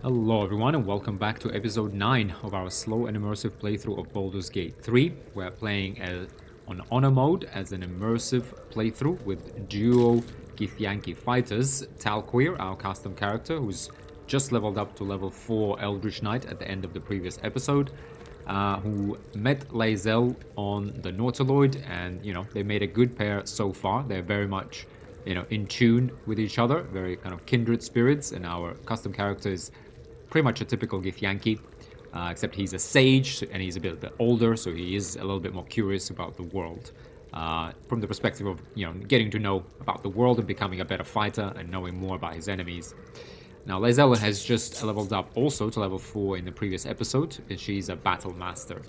Hello everyone and welcome back to episode 9 of our slow and immersive playthrough of Baldur's Gate 3. We're playing on honor mode as an immersive playthrough with duo Githyanki fighters. Talqueer, our custom character, who's just leveled up to level 4 Eldritch Knight at the end of the previous episode, who met Lae'zel on the Nautiloid, and they made a good pair so far. They're very much in tune with each other, very kind of kindred spirits, and our custom character is pretty much a typical Githyanki, except he's a sage and he's a bit older, so he is a little bit more curious about the world. From the perspective of getting to know about the world and becoming a better fighter and knowing more about his enemies. Now, Lae'zel has just leveled up also to level 4 in the previous episode, and she's a battle master.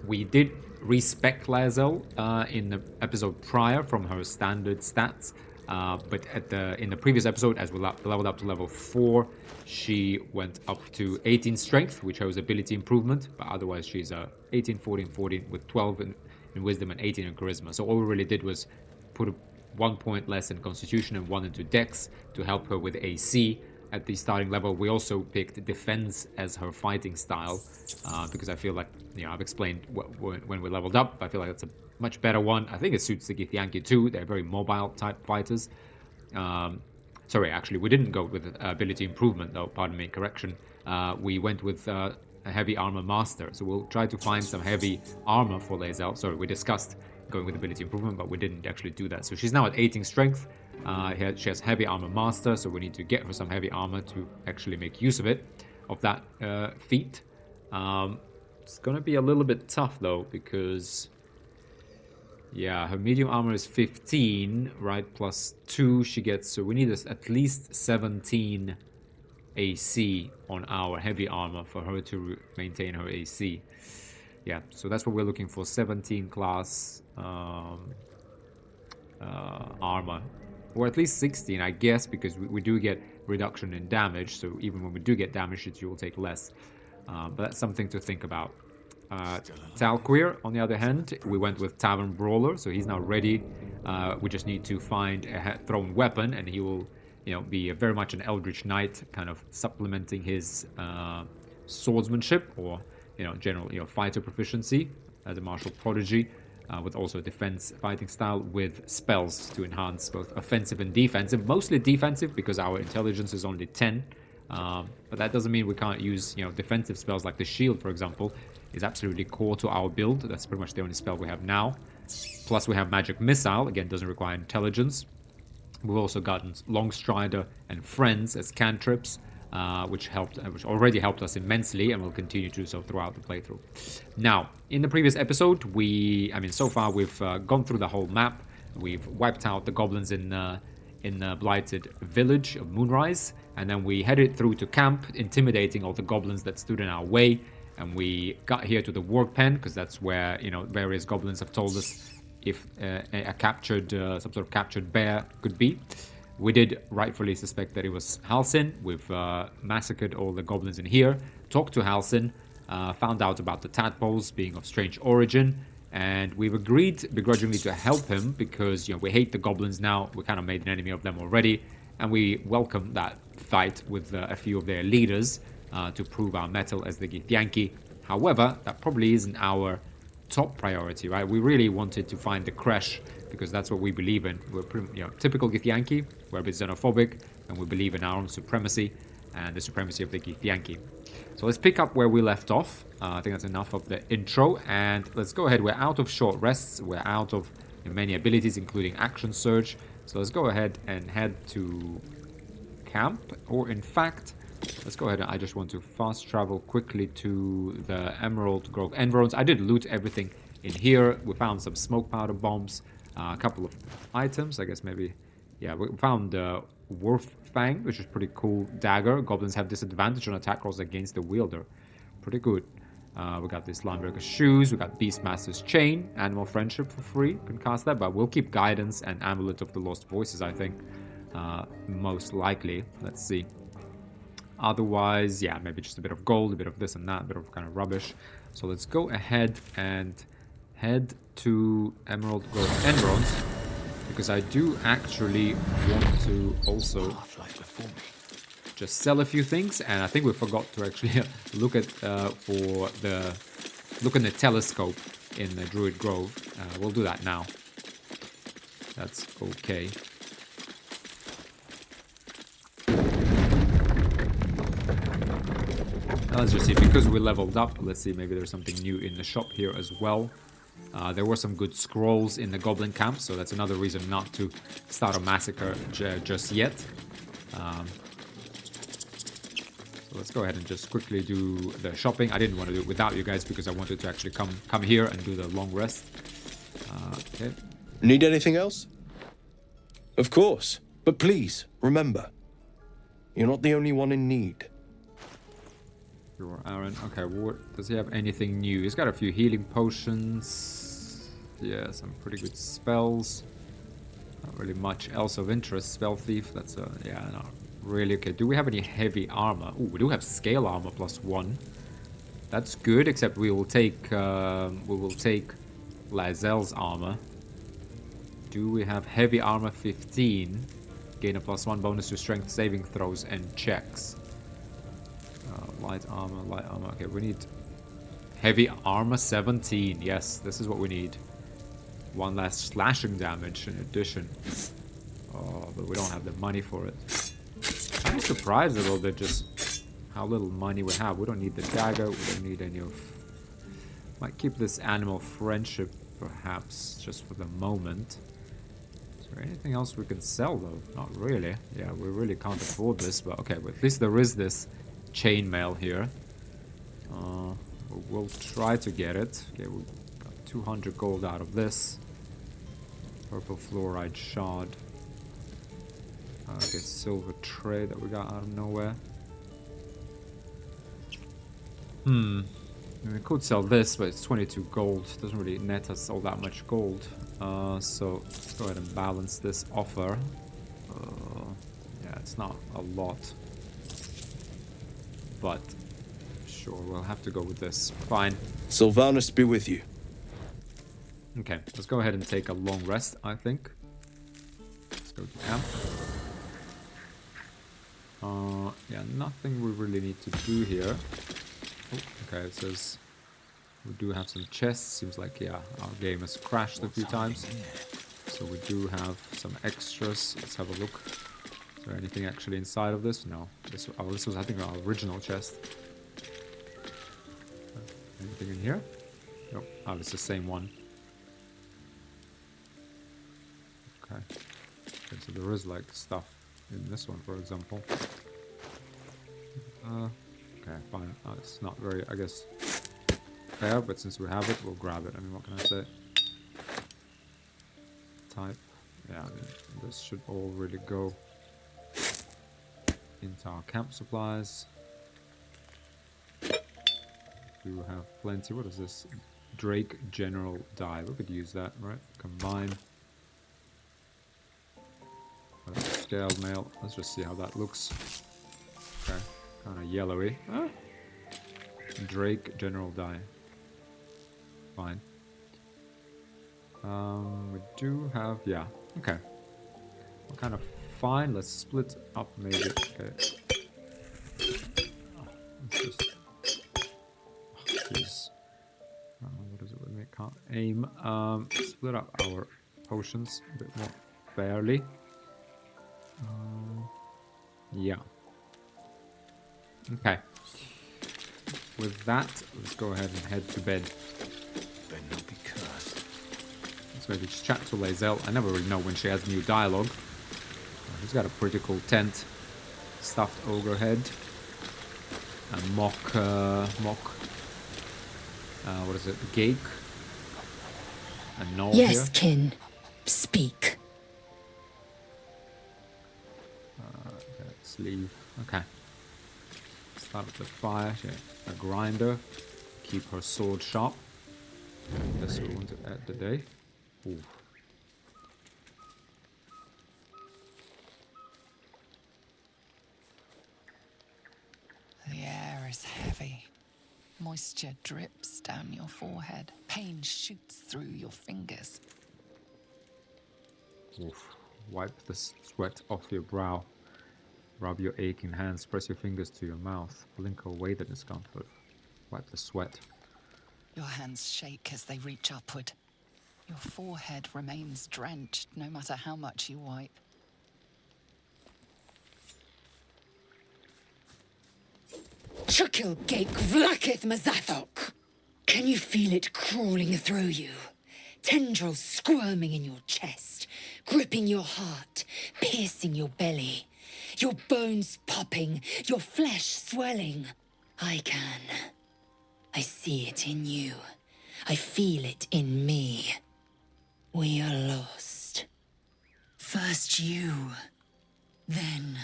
We did respec Lae'zel in the episode prior from her standard stats, but in the previous episode, as we leveled up to level 4, she went up to 18 strength, which shows ability improvement, but otherwise she's 18, 14, 14 with 12 in wisdom and 18 in charisma. So all we really did was put 1 point less in constitution and 1 into dex to help her with AC at the starting level. We also picked defense as her fighting style because I feel like, I've explained when we leveled up, I feel like that's a much better one. I think it suits the Githyanki too. They're very mobile type fighters. Sorry, actually, we didn't go with ability improvement though, pardon me, correction. We went with a heavy armor master, so we'll try to find some heavy armor for Lae'zel. Sorry, we discussed going with ability improvement, but we didn't actually do that. So she's now at 18 strength. She has heavy armor master, so we need to get her some heavy armor to actually make use of it, of that feat. It's gonna be a little bit tough though, because her medium armor is 15, right? Plus 2 she gets, so we need at least 17 AC on our heavy armor for her to maintain her AC. Yeah, so that's what we're looking for, 17 class armor. Or at least 16, I guess, because we do get reduction in damage, so even when we do get damage, it will take less. But that's something to think about. Talqueer, on the other hand, we went with Tavern Brawler, so he's now ready. We just need to find a thrown weapon, and he will, be very much an Eldritch Knight, kind of supplementing his swordsmanship or, general, fighter proficiency as a martial prodigy, with also defense fighting style with spells to enhance both offensive and defensive. Mostly defensive because our intelligence is only 10. But that doesn't mean we can't use, defensive spells like the shield, for example, is absolutely core to our build. That's pretty much the only spell we have now. Plus we have magic missile, again, doesn't require intelligence. We've also gotten Long Strider and Friends as cantrips, which already helped us immensely and will continue to do so throughout the playthrough. Now, in the previous episode, so far we've gone through the whole map. We've wiped out the goblins in the blighted village of Moonrise, and then we headed through to camp, intimidating all the goblins that stood in our way. And we got here to the work pen because that's where various goblins have told us if a captured some sort of captured bear could be. We did rightfully suspect that it was Halsin. We've massacred all the goblins in here, talked to Halsin, found out about the tadpoles being of strange origin, and we've agreed begrudgingly to help him because we hate the goblins now. We kind of made an enemy of them already, and we welcome that fight with a few of their leaders to prove our mettle as the Githyanki. However, that probably isn't our top priority, right? We really wanted to find the Kresh because that's what we believe in. We're pretty, typical Githyanki. We're a bit xenophobic, and we believe in our own supremacy and the supremacy of the Githyanki. So let's pick up where we left off. I think that's enough of the intro, and let's go ahead. We're out of short rests. We're out of many abilities, including action surge. So let's go ahead and head to camp, or in fact, let's go ahead. I just want to fast travel quickly to the Emerald Grove Environs. I did loot everything in here. We found some smoke powder bombs, a couple of items. I guess maybe, yeah, we found Wolf Fang, which is pretty cool dagger. Goblins have disadvantage on attack rolls against the wielder. Pretty good. We got this Linebreaker shoes. We got Beastmaster's chain, Animal Friendship for free. You can cast that, but we'll keep Guidance and Amulet of the Lost Voices, I think, most likely. Let's see. Otherwise, yeah, maybe just a bit of gold, a bit of this and that, a bit of kind of rubbish. So let's go ahead and head to Emerald Grove Environs, because I do actually want to also just sell a few things, and I think we forgot to actually look at look in the telescope in the Druid Grove. We'll do that now. That's okay. Now let's just see, because we leveled up, let's see, maybe there's something new in the shop here as well. There were some good scrolls in the Goblin camp, so that's another reason not to start a massacre just yet. So let's go ahead and just quickly do the shopping. I didn't want to do it without you guys because I wanted to actually come here and do the long rest. Okay. Need anything else? Of course, but please, remember, you're not the only one in need. Sure, Aaron. Okay, what, does he have anything new? He's got a few healing potions. Yeah, some pretty good spells. Not really much else of interest. Spell Thief, that's yeah, not really. Okay, do we have any heavy armor? Oh, we do have scale armor +1. That's good, except we will take Lazel's armor. Do we have heavy armor 15? Gain a +1 bonus to strength saving throws and checks. Light armor. Okay, we need heavy armor 17. Yes, this is what we need. One less slashing damage in addition. Oh, but we don't have the money for it. I'm surprised a little bit just how little money we have. We don't need the dagger. We don't need any of... Might keep this animal friendship perhaps just for the moment. Is there anything else we can sell though? Not really. Yeah, we really can't afford this, but okay, but at least there is this chainmail here. We'll try to get it. Okay, we got 200 gold out of this. Purple fluoride shard. Okay, silver tray that we got out of nowhere. We could sell this, but it's 22 gold. Doesn't really net us all that much gold. So let's go ahead and balance this offer. Yeah, it's not a lot. But sure, we'll have to go with this. Fine. Sylvanus be with you. Okay, let's go ahead and take a long rest, I think. Let's go to camp. Yeah, nothing we really need to do here. Oh, okay, it says we do have some chests. Seems like, yeah, our game has crashed a few times. So we do have some extras. Let's have a look. Is there anything actually inside of this? No. This was, I think, our original chest. Anything in here? Nope. Oh, it's the same one. Okay. Okay, so there is, like, stuff in this one, for example. Okay, fine. It's not very, I guess, fair, but since we have it, we'll grab it. I mean, what can I say? Type. Yeah, I mean, this should all really go into our camp supplies. We will have plenty. What is this? Drake General Die. We could use that, right? Combine. Scaled mail. Let's just see how that looks. Okay. Kind of yellowy. Ah. Drake General Die. Fine. We do have... Yeah. Okay. We're kind of fine. Let's split up maybe. Okay. Let's just... Jeez. What is it with me? Can't aim. Split up our potions a bit more fairly. Yeah. Okay. With that, let's go ahead and head to bed. Let's maybe just chat to Lazel. I never really know when she has new dialogue. She's got a pretty cool tent. Stuffed ogre head. A mock, what is it? Gake. A gnoll here. Yes, kin. Speak. Okay, let's leave. Okay. Start with the fire. Yeah. A grinder. Keep her sword sharp. This we want to add the day. Ooh. The air is heavy. Moisture drips down your forehead. Pain shoots through your fingers. Oof. Wipe the sweat off your brow. Rub your aching hands, press your fingers to your mouth, blink away the discomfort, wipe the sweat. Your hands shake as they reach upward. Your forehead remains drenched no matter how much you wipe. Chukil Gake Vlakith Mazathok. Can you feel it crawling through you? Tendrils squirming in your chest, gripping your heart, piercing your belly. Your bones popping, your flesh swelling. I can. I see it in you. I feel it in me. We are lost. First you, then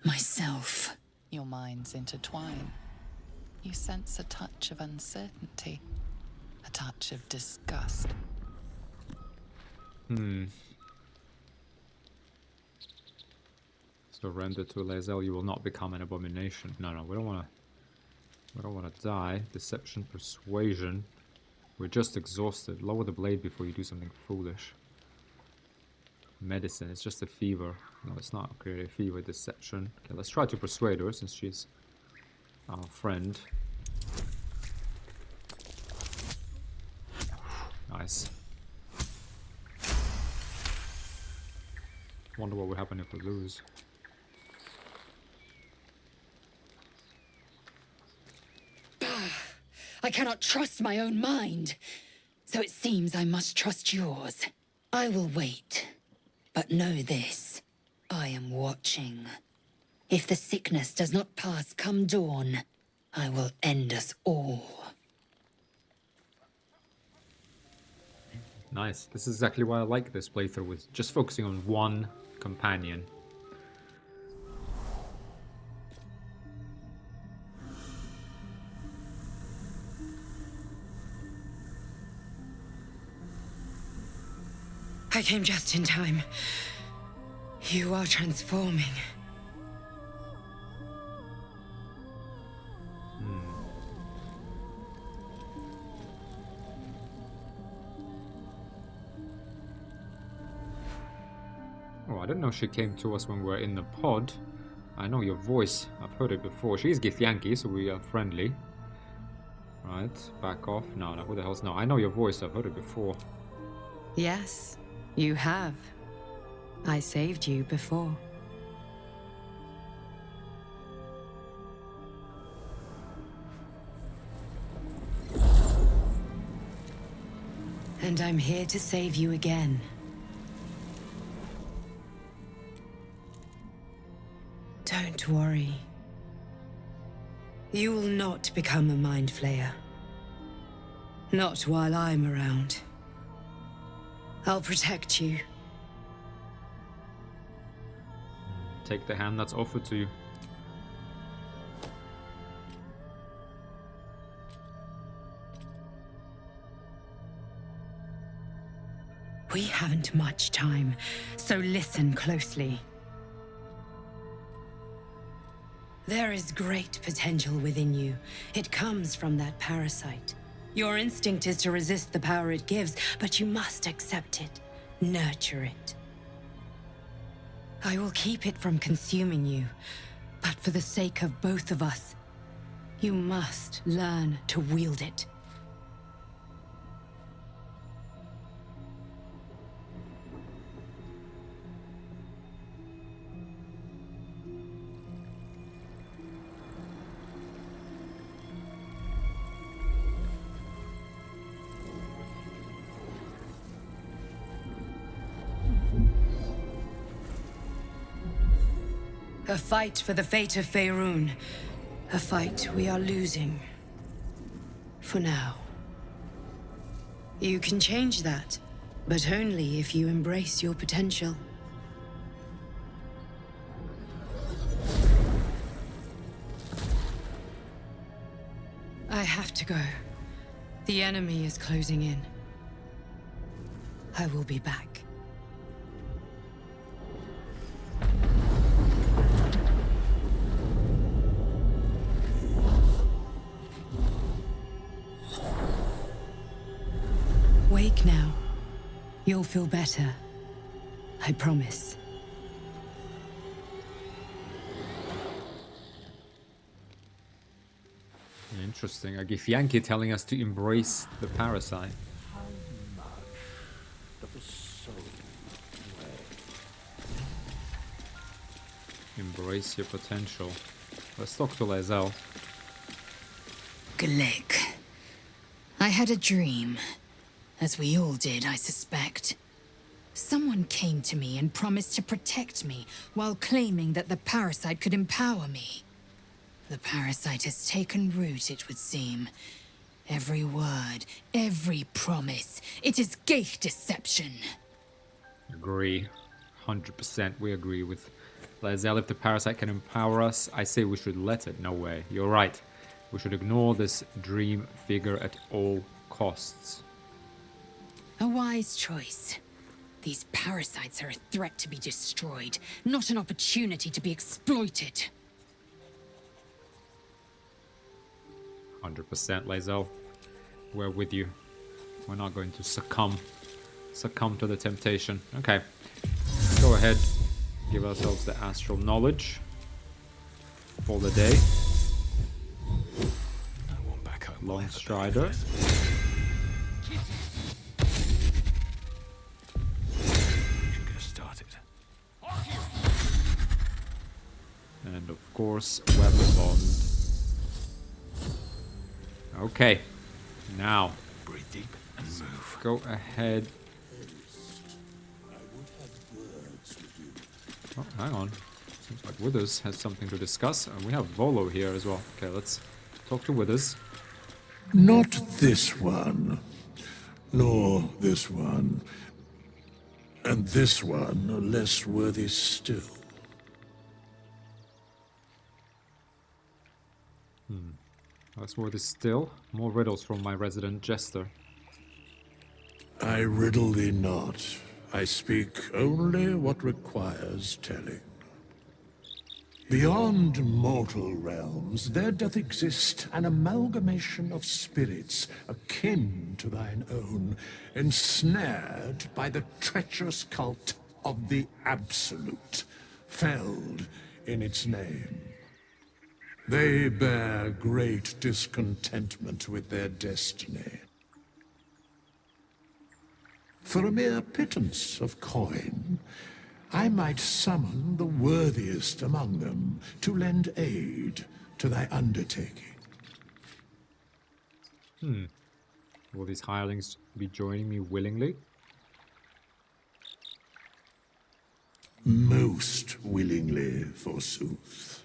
myself. Your minds intertwine. You sense a touch of uncertainty, a touch of disgust. Surrender to Lae'zel, you will not become an abomination. No, we don't want to die. Deception, persuasion. We're just exhausted. Lower the blade before you do something foolish. Medicine, it's just a fever. No, it's not clearly a fever. Deception. Okay, let's try to persuade her since she's our friend. Nice. Wonder what would happen if we lose. I cannot trust my own mind. So it seems I must trust yours. I will wait. But know this. I am watching. If the sickness does not pass come dawn, I will end us all. Nice. This is exactly why I like this playthrough, with just focusing on one companion. I came just in time. You are transforming. Oh, I didn't know she came to us when we were in the pod. I know your voice. I've heard it before. She's Githyanki, so we are friendly. Right, back off. No, who the hell's no? I know your voice. I've heard it before. Yes, you have. I saved you before. And I'm here to save you again. Don't worry. You will not become a mind flayer. Not while I'm around. I'll protect you. Take the hand that's offered to you. We haven't much time, so listen closely. There is great potential within you. It comes from that parasite. Your instinct is to resist the power it gives, but you must accept it, nurture it. I will keep it from consuming you, but for the sake of both of us, you must learn to wield it. A fight for the fate of Faerun. A fight we are losing. For now. You can change that, but only if you embrace your potential. I have to go. The enemy is closing in. I will be back. Wake now. You'll feel better. I promise. Interesting. A Githyanki telling us to embrace the parasite. Embrace your potential. Let's talk to Lae'zel. Glick. I had a dream. As we all did, I suspect. Someone came to me and promised to protect me while claiming that the parasite could empower me. The parasite has taken root, it would seem. Every word, every promise, it is Geich deception. Agree. 100% we agree with Lae'zel. If the parasite can empower us, I say we should let it. No way. You're right. We should ignore this dream figure at all costs. A wise choice. These parasites are a threat to be destroyed, not an opportunity to be exploited. 100% Lae'zel. We're with you. We're not going to succumb to the temptation. Okay. Go ahead. Give ourselves the astral knowledge for the day. Long Strider. And of course, Weapon Bond. Okay. Now. Breathe deep and move. Go ahead. Oh, hang on. Seems like Withers has something to discuss. And we have Volo here as well. Okay, let's talk to Withers. Not this one. Nor this one. And this one are less worthy still. That's worth it still. More riddles from my resident jester. I riddle thee not. I speak only what requires telling. Beyond mortal realms, there doth exist an amalgamation of spirits akin to thine own, ensnared by the treacherous cult of the Absolute, felled in its name. They bear great discontentment with their destiny. For a mere pittance of coin, I might summon the worthiest among them to lend aid to thy undertaking. Will these hirelings be joining me willingly? Most willingly, forsooth.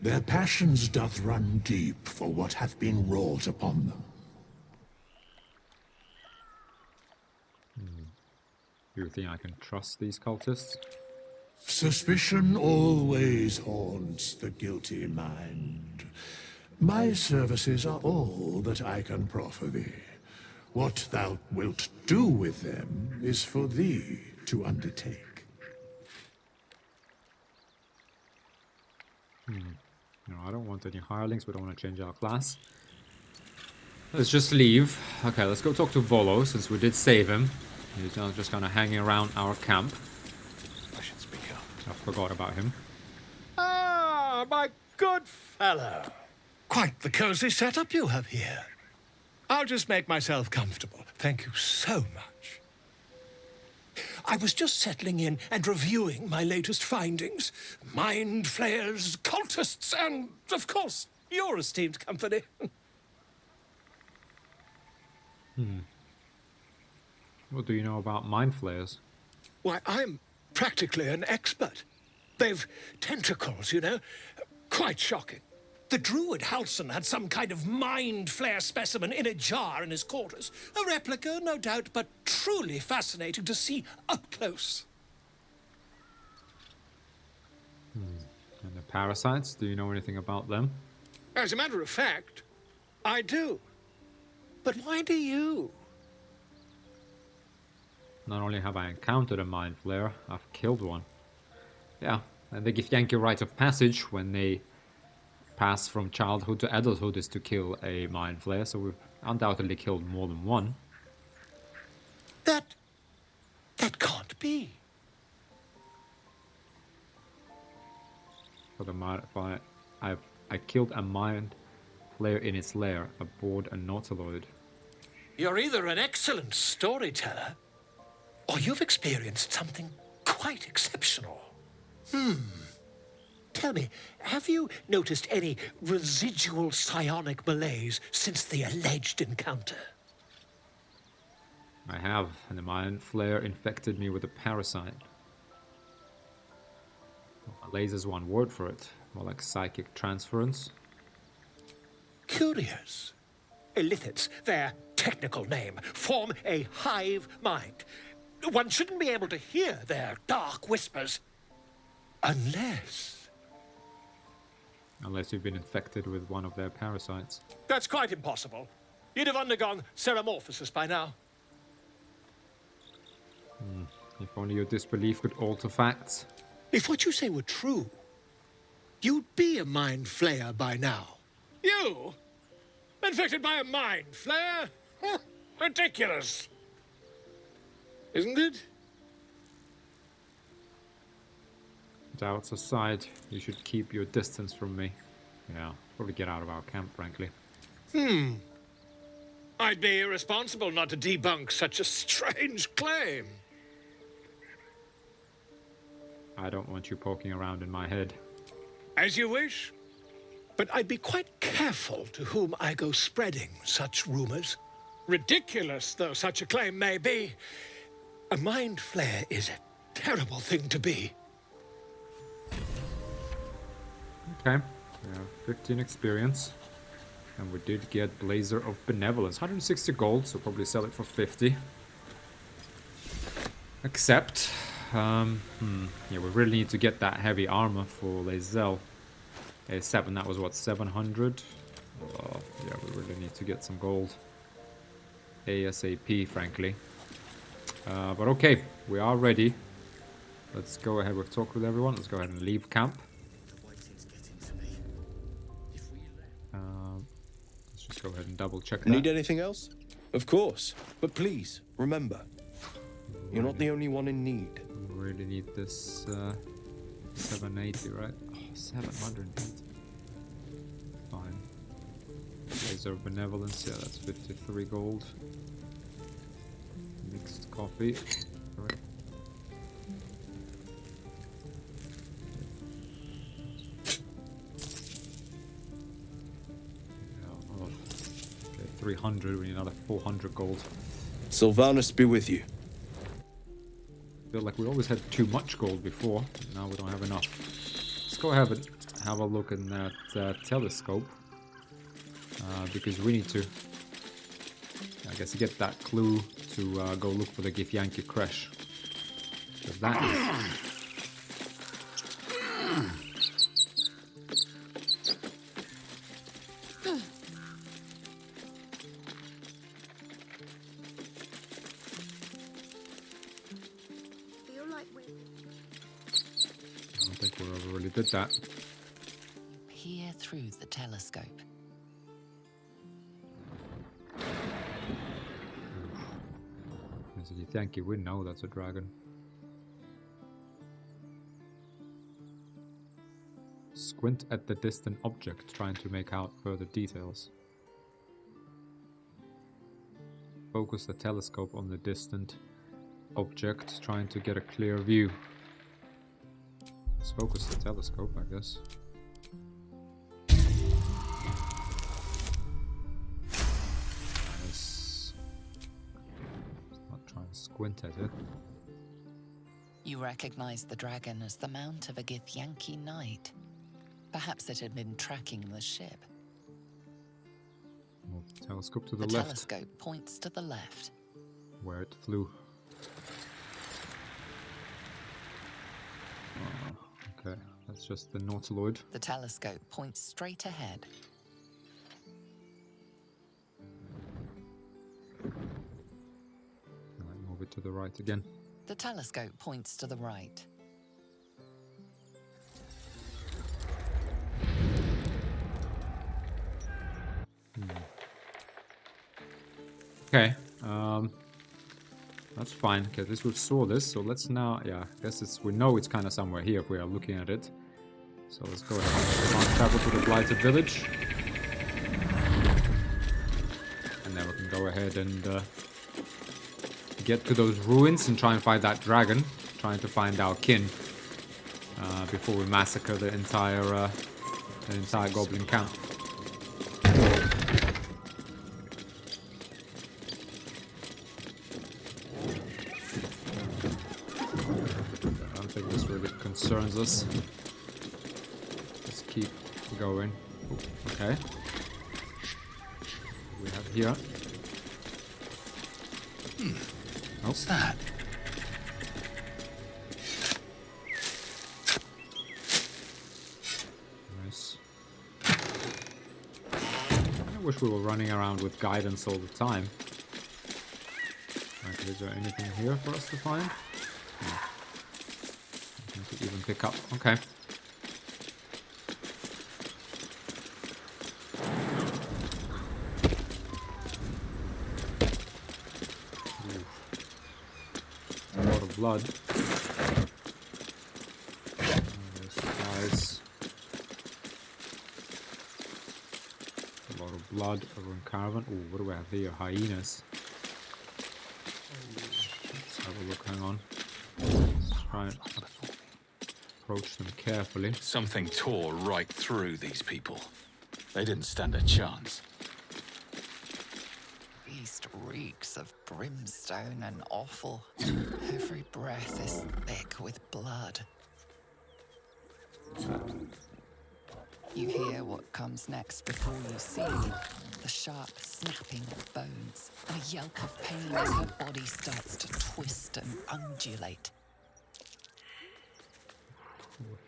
Their passions doth run deep for what hath been wrought upon them. Do you think I can trust these cultists? Suspicion always haunts the guilty mind. My services are all that I can proffer thee. What thou wilt do with them is for thee to undertake. No, I don't want any hirelings. We don't want to change our class. Let's just leave. Okay, let's go talk to Volo, since we did save him. He's just kind of hanging around our camp. I should speak up. I forgot about him. Ah, my good fellow. Quite the cozy setup you have here. I'll just make myself comfortable. Thank you so much. I was just settling in and reviewing my latest findings. Mind flayers, cultists, and, of course, your esteemed company. What do you know about mind flayers? Why, I'm practically an expert. They've tentacles, you know. Quite shocking. The druid Halson had some kind of mind flare specimen in a jar in his quarters. A replica, no doubt, but truly fascinating to see up close. And the parasites, do you know anything about them? As a matter of fact, I do. But why do you? Not only have I encountered a mind flare, I've killed one. Yeah, and the Githyanki rite of passage when they pass from childhood to adulthood is to kill a mind flare, so we've undoubtedly killed more than one. That can't be. For the I killed a mind flare in its lair aboard a nautiloid. You're either an excellent storyteller, or you've experienced something quite exceptional. Tell me, have you noticed any residual psionic malaise since the alleged encounter? I have, and the Mayan flare infected me with a parasite. Malaise is one word for it, more like psychic transference. Curious. Illithids, their technical name, form a hive mind. One shouldn't be able to hear their dark whispers unless... Unless you've been infected with one of their parasites. That's quite impossible. You'd have undergone ceramorphosis by now. If only your disbelief could alter facts. If what you say were true, you'd be a mind flayer by now. You? Infected by a mind flayer? Huh, ridiculous. Isn't it? Doubts aside, you should keep your distance from me. Yeah, probably get out of our camp, frankly. I'd be irresponsible not to debunk such a strange claim. I don't want you poking around in my head. As you wish. But I'd be quite careful to whom I go spreading such rumors. Ridiculous though such a claim may be, a mind flare is a terrible thing to be. Okay, we have 15 experience. And we did get Blazer of Benevolence. 160 gold, so probably sell it for 50. Except, yeah, we really need to get that heavy armor for Lae'zel. A7, that was what, 700? Yeah, we really need to get some gold. ASAP, frankly. But okay, we are ready. Let's go ahead, we've talked with everyone. Let's go ahead and leave camp. Let's just go ahead and double check that. Need anything else? Of course. But please, remember, you're not the only one in need. We really need this 780, right? Oh, 780. Fine. Blazer of Benevolence, yeah, that's 53 gold. Mixed coffee. Right. Oh, okay, 300, we need another 400 gold. Sylvanus be with you. I feel like we always had too much gold before, now we don't have enough. Let's go ahead and have a look in that telescope. Because we need to, I guess, get that clue to go look for the Githyanki crash. So that is... I don't think we ever really did that. Peer through the telescope. Thank you, we know that's a dragon. Squint at the distant object, trying to make out further details. Focus the telescope on the distant object, trying to get a clear view. Let's focus the telescope, I guess. Squint at it. You recognize the dragon as the mount of a Githyanki knight. Perhaps it had been tracking the ship. Move the telescope to the The left. telescope points to the left. Where it flew. Oh, okay, that's just the nautiloid. The telescope points straight ahead. Move it to the right again. The telescope points to the right. Okay, that's fine. Okay, at least we saw this, so let's now, yeah, I guess we know it's kind of somewhere here if we are looking at it. So let's go ahead and travel to the Blighted Village. go ahead and get to those ruins and try and find that dragon. Trying to find our kin before we massacre the entire goblin camp. I don't think this really concerns us. Let's keep going. Ooh, okay. We have here. What's that? Nice. I wish we were running around with guidance all the time. Right, is there anything here for us to find? No. Nothing to even pick up. Okay. A lot of blood. There's guys. A lot of blood over in caravan. Oh, what do we have here? Hyenas. Let's have a look. Hang on. Let's try and approach them carefully. Something tore right through these people. They didn't stand a chance. Beast reeks of brimstone and offal. Every breath is thick with blood. You hear what comes next before you see the sharp snapping of bones and a yelp of pain as her body starts to twist and undulate.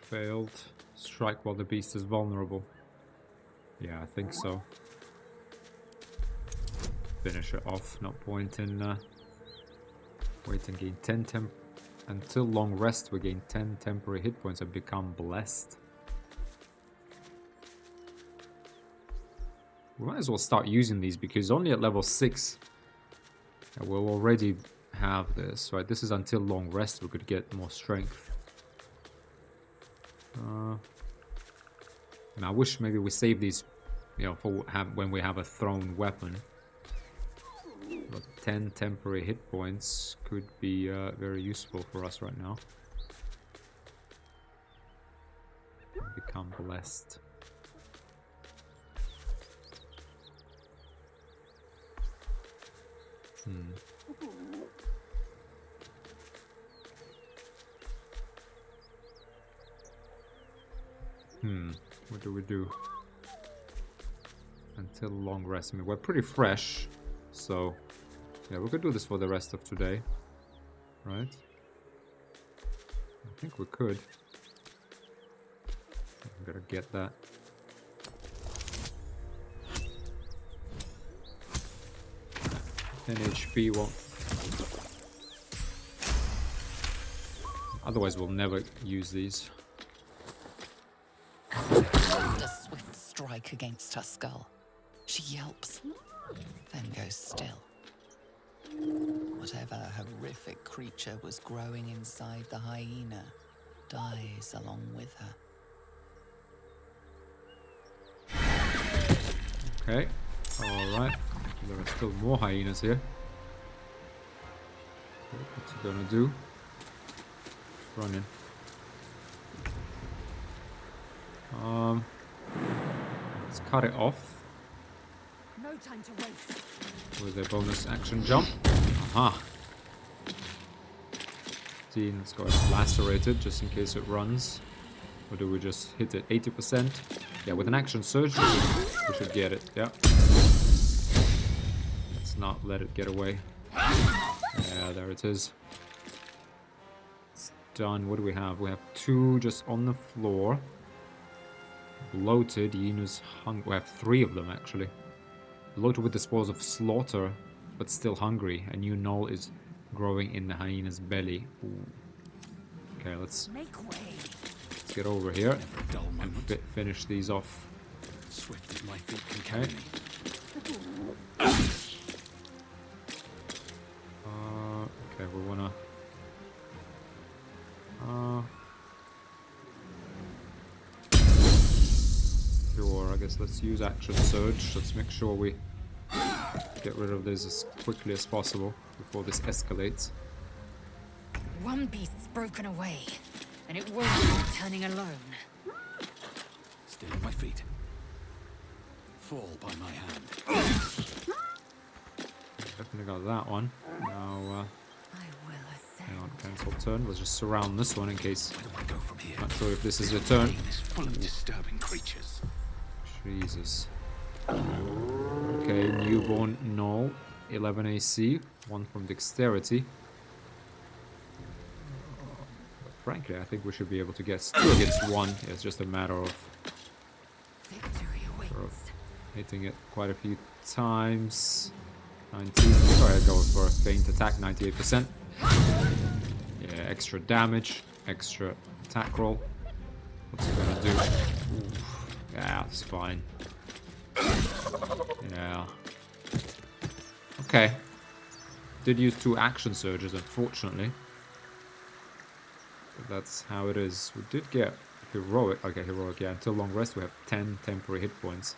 Failed. Strike while the beast is vulnerable. Yeah, I think so. Finish it off. No point in wait and gain 10 until long rest. We gain 10 temporary hit points and become blessed. We might as well start using these because only at level 6 we'll already have this. Right, this is until long rest. We could get more strength. And I wish maybe we save these, you know, for when we have a thrown weapon. But 10 temporary hit points could be very useful for us right now. Become blessed. What do we do? Until long rest. I mean, we're pretty fresh, so yeah, we could do this for the rest of today, right? I think we could. I'm gonna get that. HP won't. Otherwise, we'll never use these. A swift strike against her skull. She yelps, then goes still. Whatever horrific creature was growing inside the hyena dies along with her. Okay, alright. There are still more hyenas here. What's it gonna do? Running. Let's cut it off. No time to waste. With a bonus action jump. Aha! Let's go ahead and lacerate it just in case it runs. Or do we just hit it 80%? Yeah, with an action surge we should get it. Yeah. Let's not let it get away. Yeah, there it is. It's done. What do we have? We have 2 just on the floor. Bloated. Yenu's hungry. We have 3 of them actually. Bloated with the spoils of slaughter, but still hungry. A new knoll is growing in the hyena's belly. Ooh. Okay, let's get over here and finish these off. Swift as my feet can carry me. Okay, we wanna. Sure, I guess let's use action surge. Let's make sure we get rid of this as quickly as possible before this escalates. One beast's broken away, and it won't be turning alone. Stay on my feet. Fall by my hand. Definitely got that one. Now, I will ascend. hang on, cancel turn. Let's just surround this one in case. Where do I go from here? Not sure if this is a turn. Waukeen is full of disturbing creatures. Jesus. Okay, newborn null, 11 AC, 1 from dexterity. But frankly, I think we should be able to get 2 against 1. It's just a matter of Victory awaits. hitting it quite a few times. 19. Go ahead, go for a feint attack, 98%. Yeah, extra damage, extra attack roll. What's it gonna do? Oof. Yeah, it's fine. Yeah. Okay. Did use 2 action surges, unfortunately. But that's how it is. We did get heroic. Okay, heroic, yeah. Until long rest, we have 10 temporary hit points.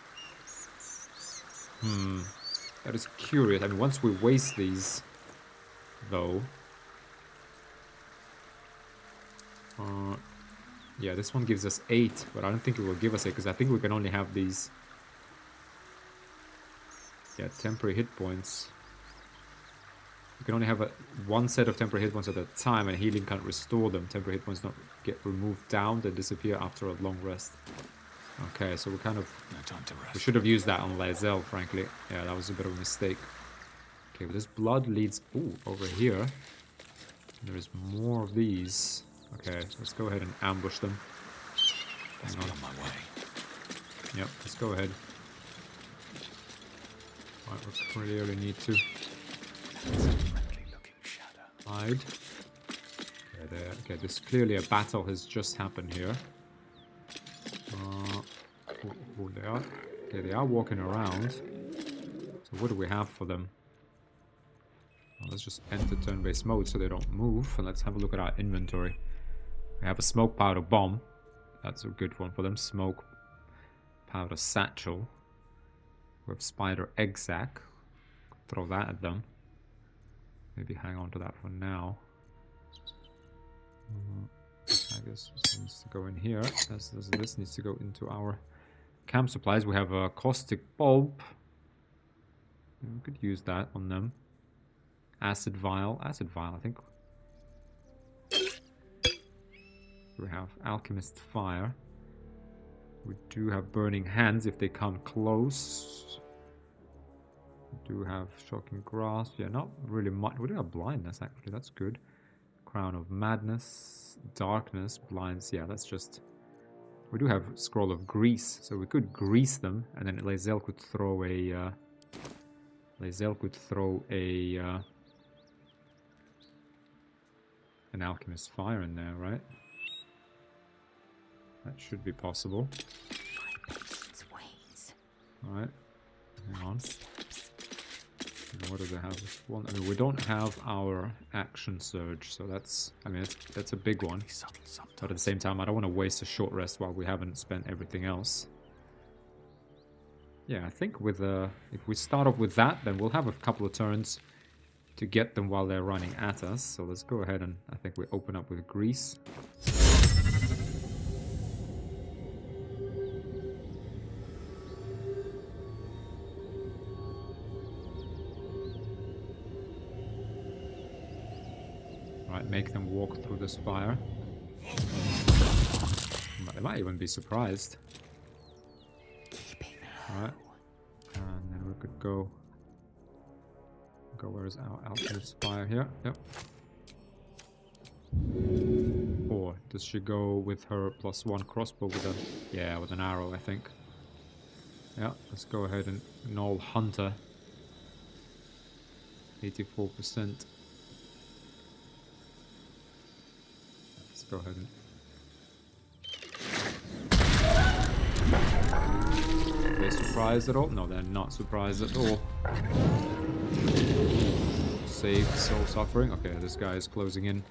That is curious. I mean, once we waste these, though... yeah, this one gives us 8, but I don't think it will give us 8, because I think we can only have these... Yeah, temporary hit points. You can only have one set of temporary hit points at a time, and healing can't restore them. Temporary hit points don't get removed down, they disappear after a long rest. Okay, so we kind of... No time to rest. We should have used that on Lae'zel, frankly. Yeah, that was a bit of a mistake. Okay, but this blood leads... Ooh, over here. There's more of these. Okay, let's go ahead and ambush them. Let's be on my way. Yep, let's go ahead. Right, we clearly need to Friendly looking shadow. hide. Okay, there. Okay, this clearly a battle has just happened here. Oh, they are. Okay, they are walking around. So what do we have for them? Well, let's just enter turn-based mode so they don't move, and let's have a look at our inventory. We have a smoke powder bomb. That's a good one for them. Smoke powder satchel. We have spider egg sac. Throw that at them. Maybe hang on to that for now. I guess this needs to go in here. This needs to go into our camp supplies. We have a caustic bulb. We could use that on them. Acid vial, I think. We have alchemist fire. We do have burning hands if they come close. We do have shocking grasp. Yeah, not really much. We do have blindness actually. That's good. Crown of madness, darkness, blinds. Yeah, that's just. We do have scroll of grease, so we could grease them, and then Lae'zel could throw a. An alchemist fire in there, right? That should be possible. Alright. Hang on. What do they have? One. I mean, we don't have our action surge, so that's. I mean, that's a big one. But at the same time, I don't want to waste a short rest while we haven't spent everything else. Yeah, I think with if we start off with that, then we'll have a couple of turns to get them while they're running at us. So let's go ahead and I think we open up with grease. Right, make them walk through this fire. They might even be surprised. Alright. And then we could go... Where's our alchemist fire here? Yep. Or does she go with her +1 crossbow with a... Yeah, with an arrow, I think. Yeah, let's go ahead and Null Hunter. 84%. Let's go ahead and... Are they surprised at all? No, they're not surprised at all. Save soul suffering. Okay, this guy is closing in.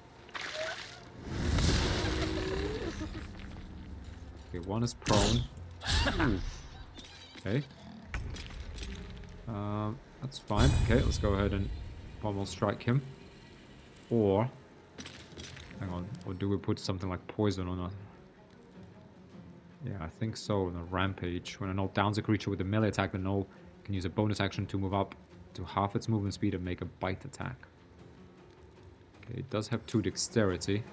Okay, one is prone. Okay. That's fine. Okay, let's go ahead and pommel strike him. Or, hang on, or do we put something like poison on it? Yeah, I think so. On a rampage, when a gnoll downs a creature with a melee attack, the gnoll can use a bonus action to move up to half its movement speed and make a bite attack. Okay, it does have 2 dexterity.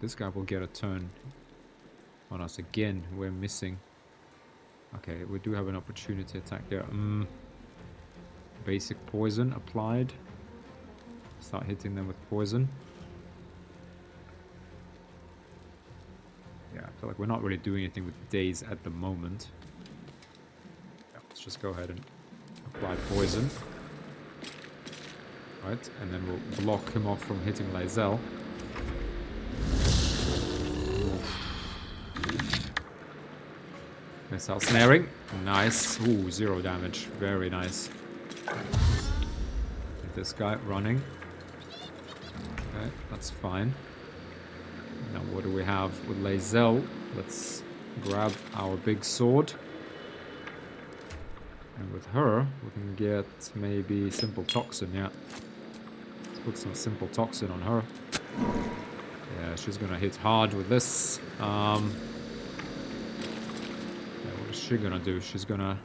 This guy will get a turn on us again. We're missing. Okay, we do have an opportunity attack there. Basic poison applied. Start hitting them with poison. Yeah, I feel like we're not really doing anything with daze at the moment. Yeah, let's just go ahead and apply poison. Right, and then we'll block him off from hitting Lae'zel. Missile snaring. Nice. Ooh, 0 damage. Very nice. This guy running. Okay, that's fine. Now what do we have with Lae'zel? Let's grab our big sword. And with her, we can get maybe Simple Toxin, yeah. Let's put some Simple Toxin on her. Yeah, she's gonna hit hard with this. What is she gonna do? She's gonna...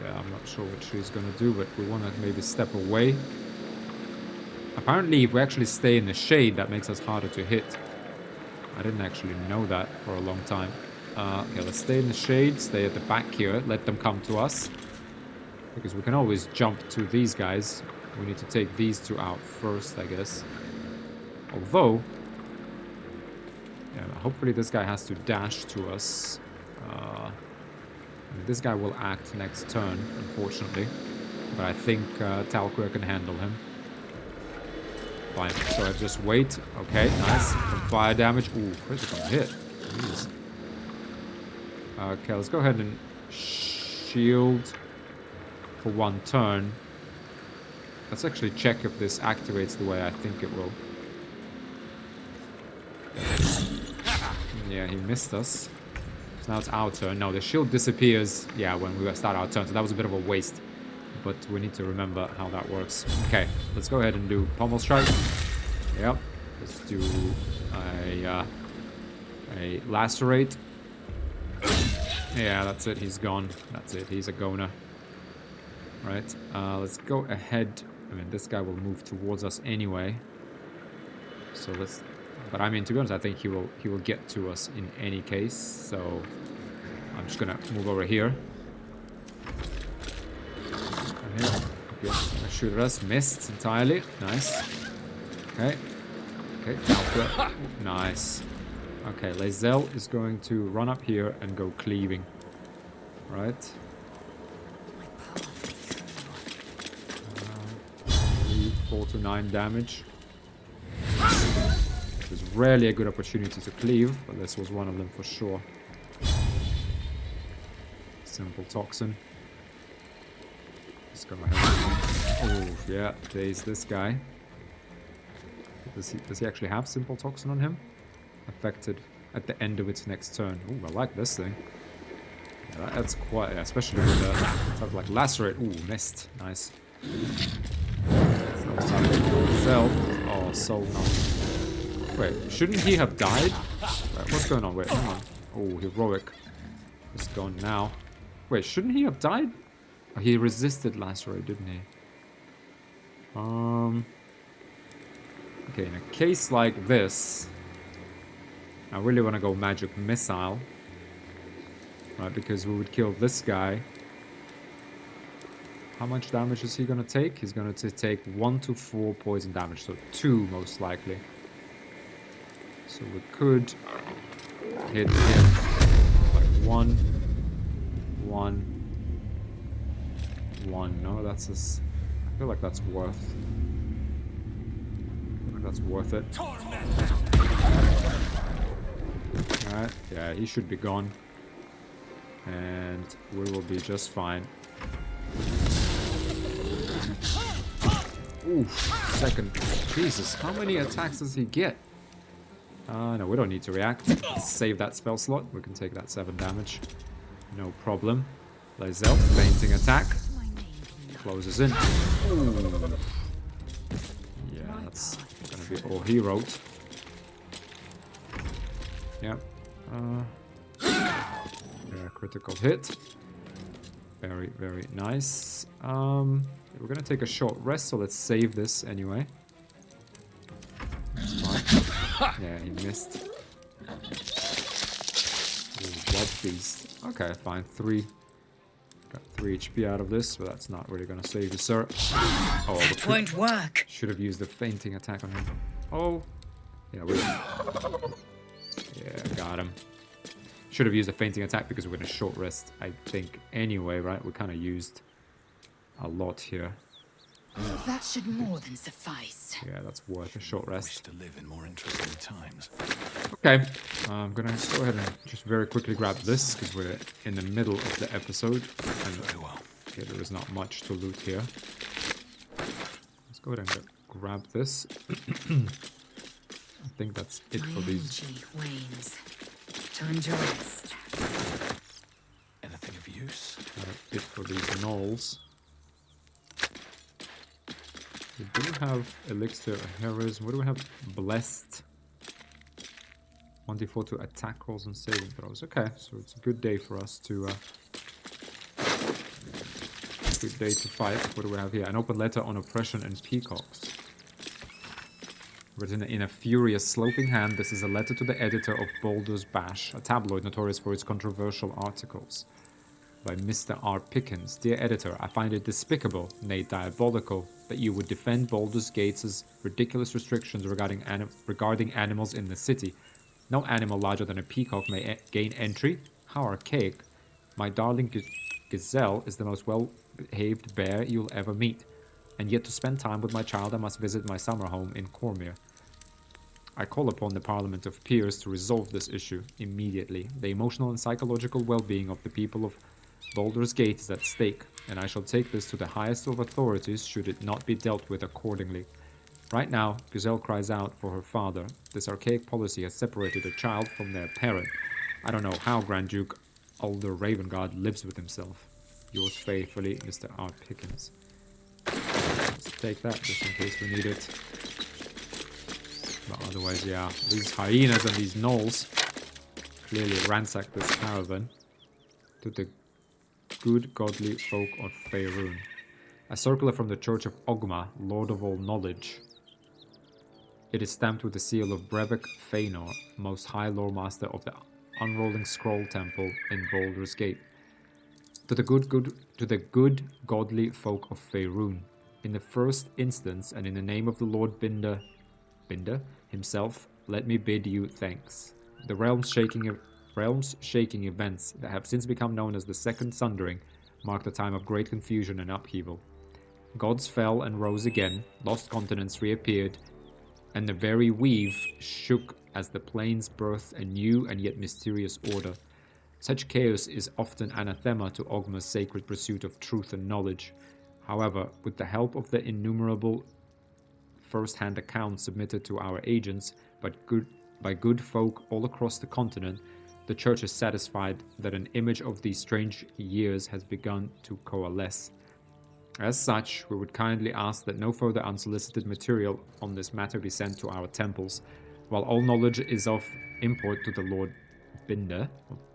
yeah, I'm not sure what she's gonna do, but we wanna maybe step away. Apparently, if we actually stay in the shade, that makes us harder to hit. I didn't actually know that for a long time. Okay, let's stay in the shade, stay at the back here, let them come to us. Because we can always jump to these guys. We need to take these 2 out first, I guess. Although... yeah, hopefully this guy has to dash to us. This guy will act next turn, unfortunately. But I think Tal'Kur can handle him. Fine, so I just wait. Okay, nice. Some fire damage. Ooh, critical hit. Jeez. Okay, let's go ahead and shield for 1 turn. Let's actually check if this activates the way I think it will. Yeah, he missed us. So now it's our turn. No, the shield disappears, yeah, when we start our turn. So that was a bit of a waste. But we need to remember how that works. Okay, let's go ahead and do pommel strike. Yep. Let's do a lacerate. Yeah, that's it. He's gone. That's it. He's a goner. Right. Let's go ahead. I mean, this guy will move towards us anyway. So let's... but I mean, to be honest, I think he will get to us in any case. So I'm just gonna move over here. Okay, shoot at us. Missed entirely. Nice. Okay. Okay. Tal'Kur. Nice. Okay, Lae'zel is going to run up here and go cleaving. Right. 4 to 9 damage. It was rarely a good opportunity to cleave, but this was one of them for sure. Simple Toxin. Let's go ahead. Oh, yeah, daze this guy. Does he actually have Simple Toxin on him? Affected at the end of its next turn. Ooh, I like this thing. Yeah, that's quite... especially with the type of like lacerate. Ooh, missed. Nice. Cell. Oh, so nice. Wait, shouldn't he have died? Wait, what's going on? Wait, hang on. Oh, heroic. It's gone now. Wait, shouldn't he have died? Oh, he resisted lacerate, didn't he? Okay, in a case like this, I really want to go magic missile. Right, because we would kill this guy. How much damage is he going to take? He's going to take 1 to 4 poison damage, so 2 most likely. So we could hit him like 1, 1, 1. No, that's his... I feel like that's worth... it. Alright, yeah, he should be gone. And we will be just fine. Oof, second. Jesus, how many attacks does he get? No, we don't need to react. Let's save that spell slot. We can take that 7 damage. No problem. Lae'zel, fainting attack. Closes in. Ooh. Yeah, that's gonna be all he wrote. Yep. Yeah, critical hit. Very, very nice. We're gonna take a short rest, so let's save this anyway. That's fine. Yeah, he missed. Ooh, Blood Feast. Okay, fine. 3. Got 3 HP out of this, but that's not really gonna save you, sir. Oh, That won't work. should have used the fainting attack on him. Oh. Yeah, yeah, got him. Should have used a fainting attack because we're in a short rest, I think, anyway, right? We kind of used a lot here. That should more than suffice. Yeah, that's worth a short Wish rest. to live in more interesting times. Okay, I'm gonna go ahead and just very quickly grab this because we're in the middle of the episode. And Very well. okay, there is not much to loot here. Let's go ahead and grab this. I think that's it for these. Energy wanes. Time to rest. Anything of use? It for these gnolls. We do have Elixir of Heroism. What do we have? Blessed. 1d4 to attack rolls and saving throws. Okay, so it's a good day for us to... good day to fight. What do we have here? An open letter on oppression and peacocks. Written in a furious, sloping hand, this is a letter to the editor of Baldur's Bash, a tabloid notorious for its controversial articles. By Mr. R. Pickens. Dear editor, I find it despicable, nay diabolical, that you would defend Baldur's Gates' ridiculous restrictions regarding animals in the city. No animal larger than a peacock may gain entry. How archaic. My darling gazelle is the most well-behaved bear you'll ever meet. And yet to spend time with my child I must visit my summer home in Cormyr. I call upon the Parliament of Peers to resolve this issue immediately. The emotional and psychological well-being of the people of Baldur's Gate is at stake, and I shall take this to the highest of authorities should it not be dealt with accordingly. Right now, Gazelle cries out for her father. This archaic policy has separated a child from their parent. I don't know how Grand Duke Alder Ravengard lives with himself. Yours faithfully, Mr. R. Pickens. Let's take that just in case we need it. But otherwise, yeah, these hyenas and these gnolls clearly ransacked this caravan. To the good godly folk of Faerun. A circular from the Church of Ogma, Lord of all knowledge. It is stamped with the seal of Brevik Feanor, Most High Lore Master of the Unrolling Scroll Temple in Baldur's Gate. To the good godly folk of Faerun. In the first instance, and in the name of the Lord Binder himself, let me bid you thanks. The realms-shaking events that have since become known as the Second Sundering marked a time of great confusion and upheaval. Gods fell and rose again, lost continents reappeared, and the very weave shook as the plains birthed a new and yet mysterious order. Such chaos is often anathema to Ogma's sacred pursuit of truth and knowledge. However, with the help of the innumerable first-hand accounts submitted to our agents by good folk all across the continent, the Church is satisfied that an image of these strange years has begun to coalesce. As such, we would kindly ask that no further unsolicited material on this matter be sent to our temples, while all knowledge is of import to the Lord Binder,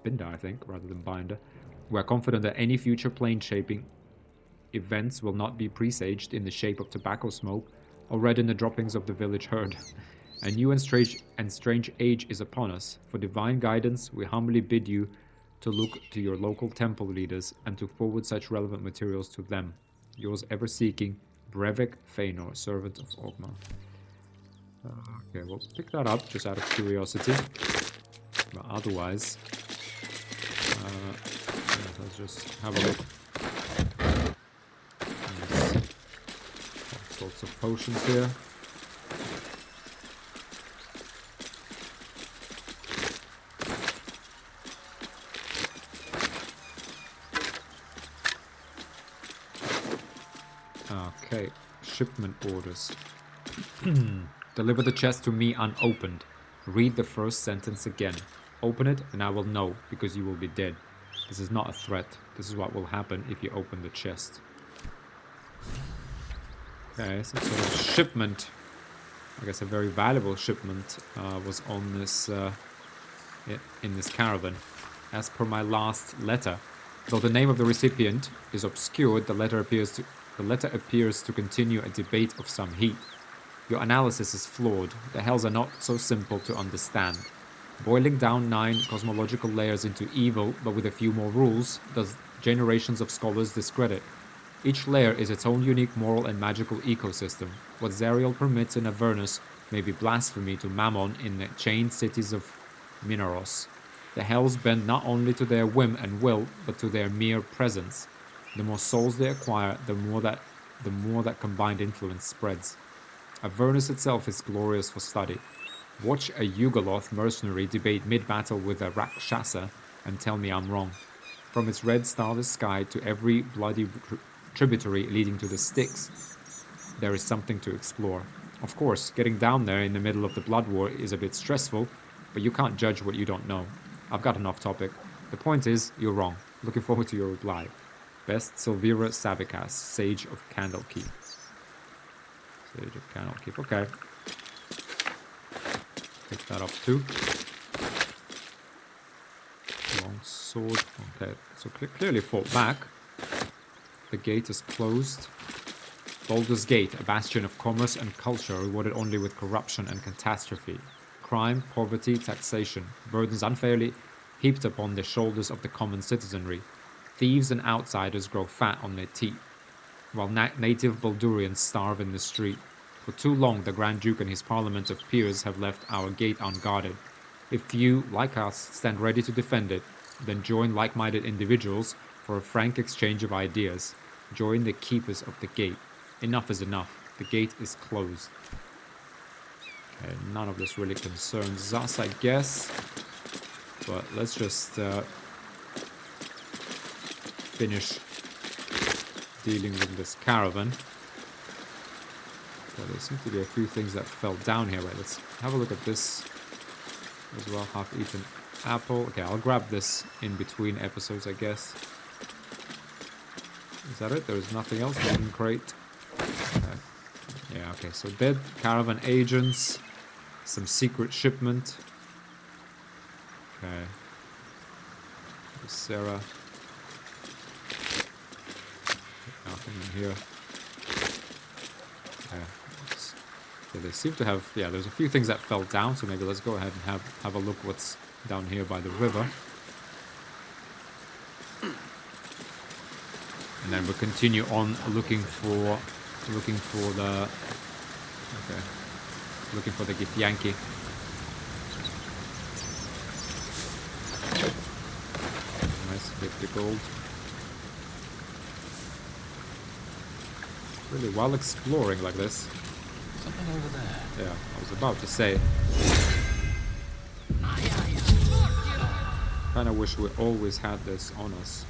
I think, rather than Binder. We are confident that any future plane-shaping events will not be presaged in the shape of tobacco smoke or read in the droppings of the village herd. A new and strange age is upon us. For divine guidance, we humbly bid you to look to your local temple leaders and to forward such relevant materials to them. Yours ever seeking, Brevik Feanor, servant of Ogma. Okay, we'll pick that up just out of curiosity. But otherwise, let's just have a look. There's all sorts of potions here. Okay, shipment orders. Deliver the chest to me unopened. Read the first sentence again. Open it and I will know, because you will be dead. This is not a threat. This is what will happen if you open the chest. Okay, some sort of shipment. I guess a very valuable shipment was on this in this caravan. As per my last letter, though the name of the recipient is obscured, the letter appears to continue a debate of some heat. Your analysis is flawed. The hells are not so simple to understand. Boiling down 9 cosmological layers into evil, but with a few more rules, does generations of scholars discredit. Each layer is its own unique moral and magical ecosystem. What Zariel permits in Avernus may be blasphemy to Mammon in the chained cities of Minaros. The hells bend not only to their whim and will, but to their mere presence. The more souls they acquire, the more that combined influence spreads. Avernus itself is glorious for study. Watch a Yugoloth mercenary debate mid-battle with a Rakshasa and tell me I'm wrong. From its red starless sky to every bloody tributary leading to the Styx, there is something to explore. Of course, getting down there in the middle of the blood war is a bit stressful, but you can't judge what you don't know. I've gotten off topic. The point is, you're wrong. Looking forward to your reply. Best, Silvira Savicas, Sage of Candlekeep. Sage of Candlekeep, okay. Pick that up too. Long sword, okay. So clearly fought back. The gate is closed. Baldur's Gate, a bastion of commerce and culture, rewarded only with corruption and catastrophe. Crime, poverty, taxation, burdens unfairly heaped upon the shoulders of the common citizenry. Thieves and outsiders grow fat on their teeth, while native Baldurians starve in the street. For too long, the Grand Duke and his parliament of peers have left our gate unguarded. If you, like us, stand ready to defend it, then join like-minded individuals for a frank exchange of ideas. Join the keepers of the gate. Enough is enough. The gate is closed. Okay, none of this really concerns us, I guess. But let's just finish dealing with this caravan. Well, there seem to be a few things that fell down here. Right, let's have a look at this as well. Half-eaten apple. Okay, I'll grab this in between episodes, I guess. Is that it? There's nothing else? Hidden crate. Okay. Yeah, okay, so dead caravan agents. Some secret shipment. Okay. Sarah. Nothing in here. Okay. So they seem to have, yeah, there's a few things that fell down, so maybe let's go ahead and have a look what's down here by the river. And then we'll continue on looking for the Githyanki. Nice, get the gold. Really well exploring like this. Something over there. Yeah, I was about to say. Kinda wish we always had this on us.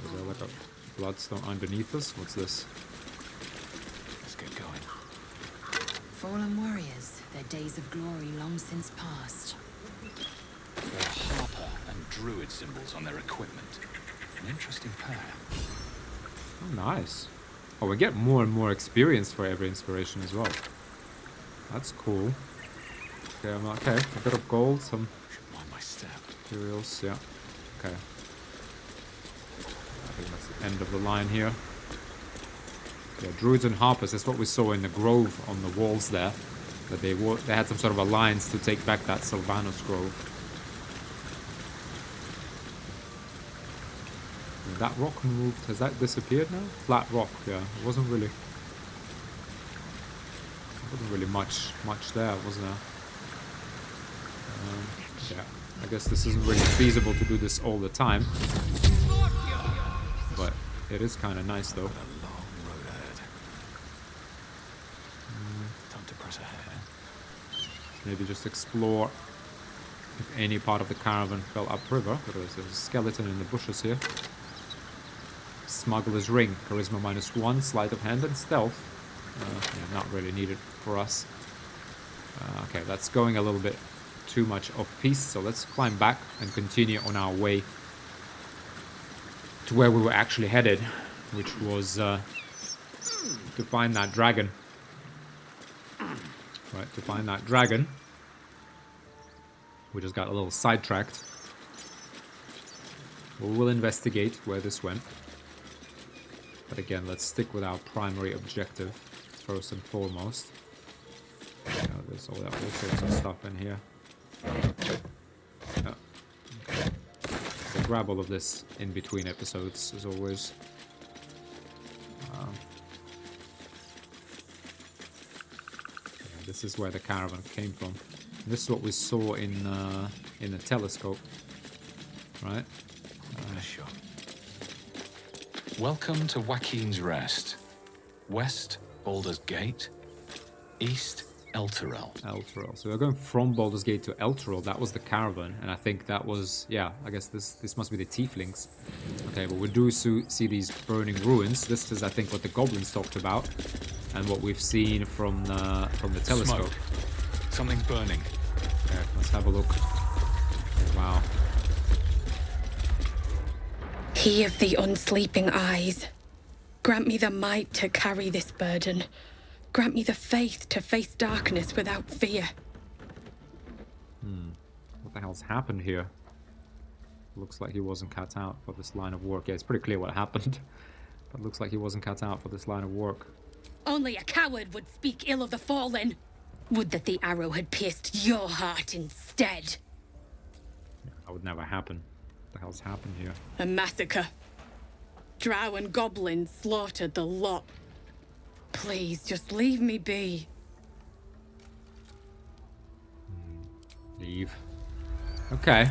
Was there like a bloodstone underneath us? What's this? Let's get going. Fallen warriors, their days of glory long since past. There are Harper and Druid symbols on their equipment. An interesting pair. Oh, nice. Oh, we get more and more experience for every inspiration as well. That's cool. Okay, okay, a bit of gold, some Should mind my step. materials, yeah. Okay. I think that's the end of the line here. Yeah, Druids and Harpers, that's what we saw in the grove on the walls there. That they had some sort of alliance to take back that Sylvanos grove. And that rock moved, has that disappeared now? Flat rock, yeah. It wasn't really much there, was there? Yeah, I guess this isn't really feasible to do this all the time. But it is kind of nice though. A long road ahead. Time to press ahead. Maybe just explore if any part of the caravan fell upriver. But there's a skeleton in the bushes here. Smuggler's Ring. Charisma -1, Sleight of Hand, and Stealth. Yeah, not really needed for us. Okay, that's going a little bit too much off-piste, so let's climb back and continue on our way to where we were actually headed, which was to find that dragon. Right, to find that dragon. We just got a little sidetracked. We will investigate where this went. But again, let's stick with our primary objective, first and foremost. There's all sorts of stuff in here. Oh. So grab all of this in between episodes, as always. This is where the caravan came from. This is what we saw in the telescope, right? Sure. Welcome to Waukeen's Rest. West, Baldur's Gate. East, Elturel. Elturel. So we're going from Baldur's Gate to Elturel. That was the caravan, and I think that was, yeah, I guess this must be the tieflings. Okay, but we do see these burning ruins. This is, I think, what the goblins talked about, and what we've seen from the telescope. Smoke. Something's burning. Okay, let's have a look. Wow. He of the unsleeping eyes, grant me the might to carry this burden. Grant me the faith to face darkness without fear. What the hell's happened here? Looks like he wasn't cut out for this line of work. Yeah, it's pretty clear what happened. But looks like he wasn't cut out for this line of work. Only a coward would speak ill of the fallen. Would that the arrow had pierced your heart instead. That would never happen. What the hell's happened here? A massacre. Drow and goblins slaughtered the lot. Please, just leave me be. Leave. Okay.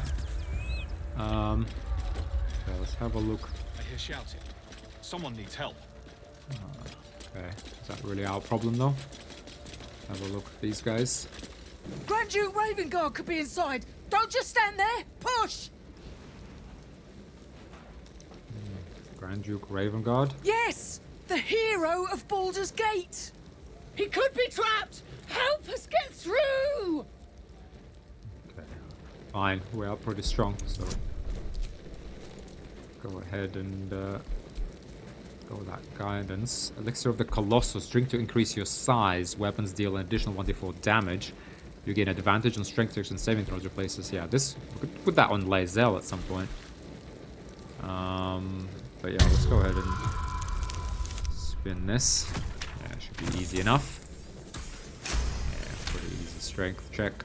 Okay, let's have a look. I hear shouting. Someone needs help. Okay, is that really our problem though? Have a look at these guys. Grand Duke Ravengard could be inside. Don't just stand there. Push! Grand Duke Ravengard. Yes! The hero of Baldur's Gate! He could be trapped! Help us get through! Okay. Fine, we are pretty strong, so go ahead and go with that guidance. Elixir of the Colossus. Drink to increase your size. Weapons deal an additional 1d4 damage. You gain advantage on strength checks and saving throws replaces. Yeah, this we could put that on Lae'zel at some point. But yeah, let's go ahead and spin this. Yeah, it should be easy enough. Yeah, pretty easy strength check.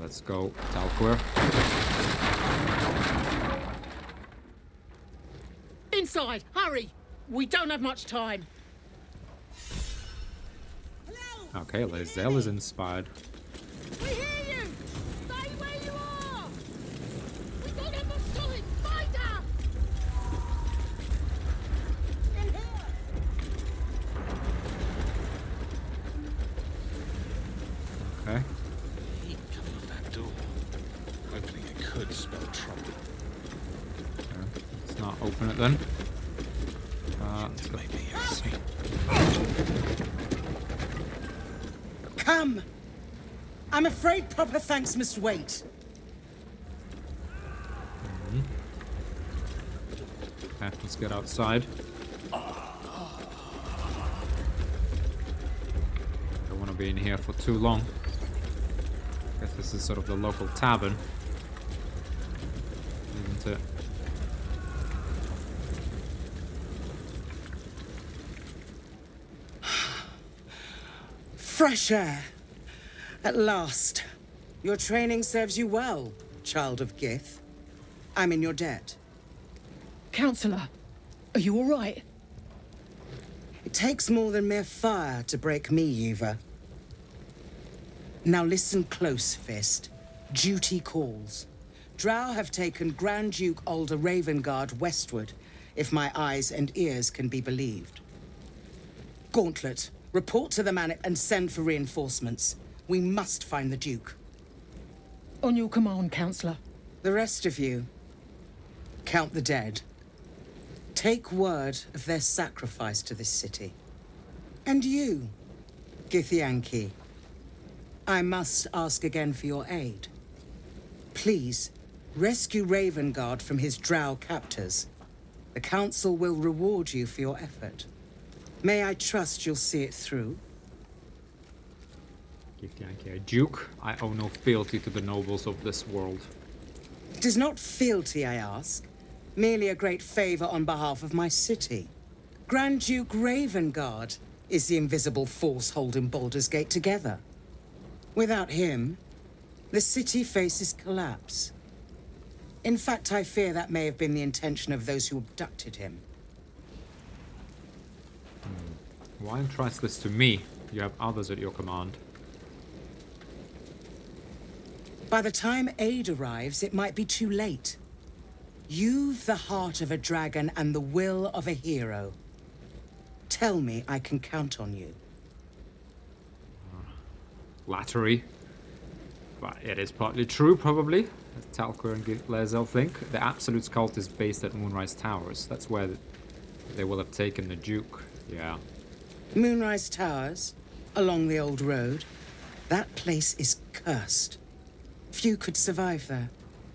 Let's go, Talquir. Inside, hurry! We don't have much time. Okay, Lae'zel is inspired. We hear you! Stay where you are! We don't have much time! Find out! In here! Okay. Heat coming off that door. Opening it could spell trouble. Okay. Let's not open it then. Let's go. Maybe, yes. Come! I'm afraid proper thanks must wait. Okay, let's get outside. Don't want to be in here for too long. Guess this is sort of the local tavern, isn't it? Fresh air. At last. Your training serves you well, child of Gith. I'm in your debt. Counselor, are you all right? It takes more than mere fire to break me, Yuva. Now listen close, Fist. Duty calls. Drow have taken Grand Duke Alder Ravengard westward, if my eyes and ears can be believed. Gauntlet, report to the man and send for reinforcements. We must find the Duke. On your command, Counselor. The rest of you, count the dead. Take word of their sacrifice to this city. And you, Githyanki, I must ask again for your aid. Please, rescue Ravengard from his drow captors. The Council will reward you for your effort. May I trust you'll see it through? Githyanki, a duke. I owe no fealty to the nobles of this world. It is not fealty, I ask. Merely a great favor on behalf of my city. Grand Duke Ravengard is the invisible force holding Baldur's Gate together. Without him, the city faces collapse. In fact, I fear that may have been the intention of those who abducted him. Why entrust this to me? You have others at your command. By the time aid arrives, it might be too late. You've the heart of a dragon and the will of a hero. Tell me I can count on you. Flattery. But it is partly true, probably. As Talcor and Lae'zel think. The Absolute's cult is based at Moonrise Towers. That's where they will have taken the Duke. Yeah. Moonrise Towers, along the old road. That place is cursed. Few could survive there,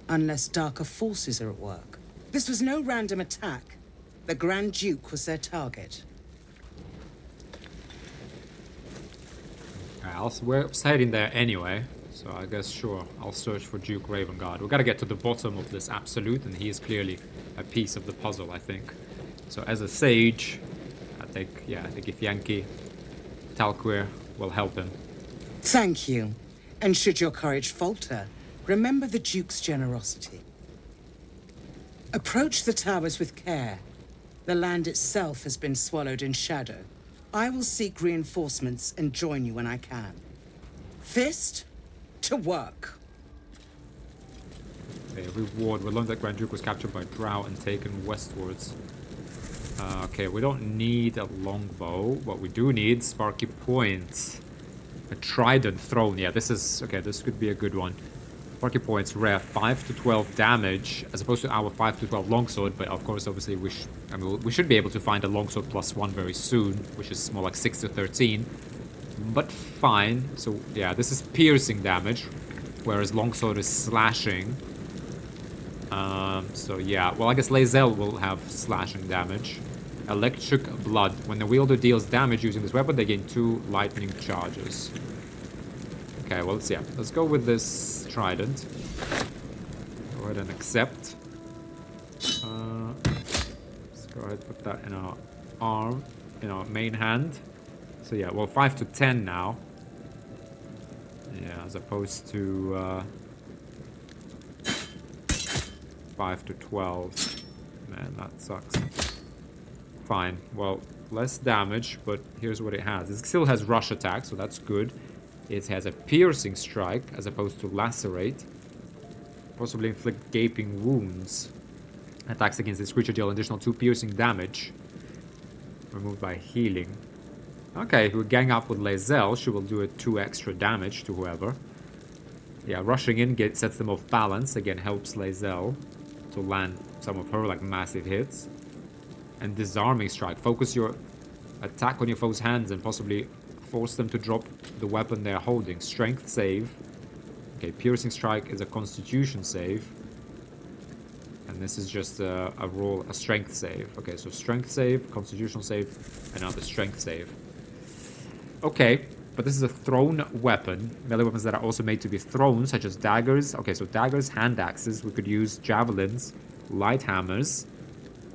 unless darker forces are at work. This was no random attack. The Grand Duke was their target. We're heading there anyway, so I guess sure, I'll search for Duke Ravengard. We've got to get to the bottom of this Absolute, and he is clearly a piece of the puzzle, I think. So as a sage, I think, yeah, the Githyanki, Talquir will help him. Thank you. And should your courage falter, remember the Duke's generosity. Approach the towers with care. The land itself has been swallowed in shadow. I will seek reinforcements and join you when I can. Fist, to work. Okay, reward. We learned that Grand Duke was captured by Drow and taken westwards. Okay, we don't need a longbow. What we do need, Sparky Points. A trident thrown. Yeah, this is... Okay, this could be a good one. Sparky Points, rare. 5 to 12 damage, as opposed to our 5 to 12 longsword. But of course, obviously, we should be able to find a longsword +1 very soon, which is more like 6 to 13. But fine. So, yeah, this is piercing damage, whereas longsword is slashing. So, yeah. Well, I guess Lae'zel will have slashing damage. Electric Blood. When the wielder deals damage using this weapon, they gain 2 lightning charges. Okay, well, let's go with this trident. Go ahead and accept. Let's go ahead and put that in our arm, in our main hand. So yeah, well, 5 to 10 now. Yeah, as opposed to 5 to 12. Man, that sucks. Fine. Well, less damage, but here's what it has. It still has rush attack, so that's good. It has a piercing strike as opposed to lacerate. Possibly inflict gaping wounds. Attacks against this creature deal additional 2 piercing damage. Removed by healing. Okay, if we gang up with Lae'zel, she will do a 2 extra damage to whoever. Yeah, rushing in sets them off balance. Again, helps Lae'zel to land some of her like massive hits. And disarming strike. Focus your attack on your foe's hands and possibly force them to drop the weapon they're holding. Strength save. Okay, piercing strike is a constitution save. And this is just a strength save. Okay, so strength save, constitutional save, another strength save. Okay, but this is a thrown weapon. Melee weapons that are also made to be thrown, such as daggers. Okay, so daggers, hand axes. We could use javelins, light hammers.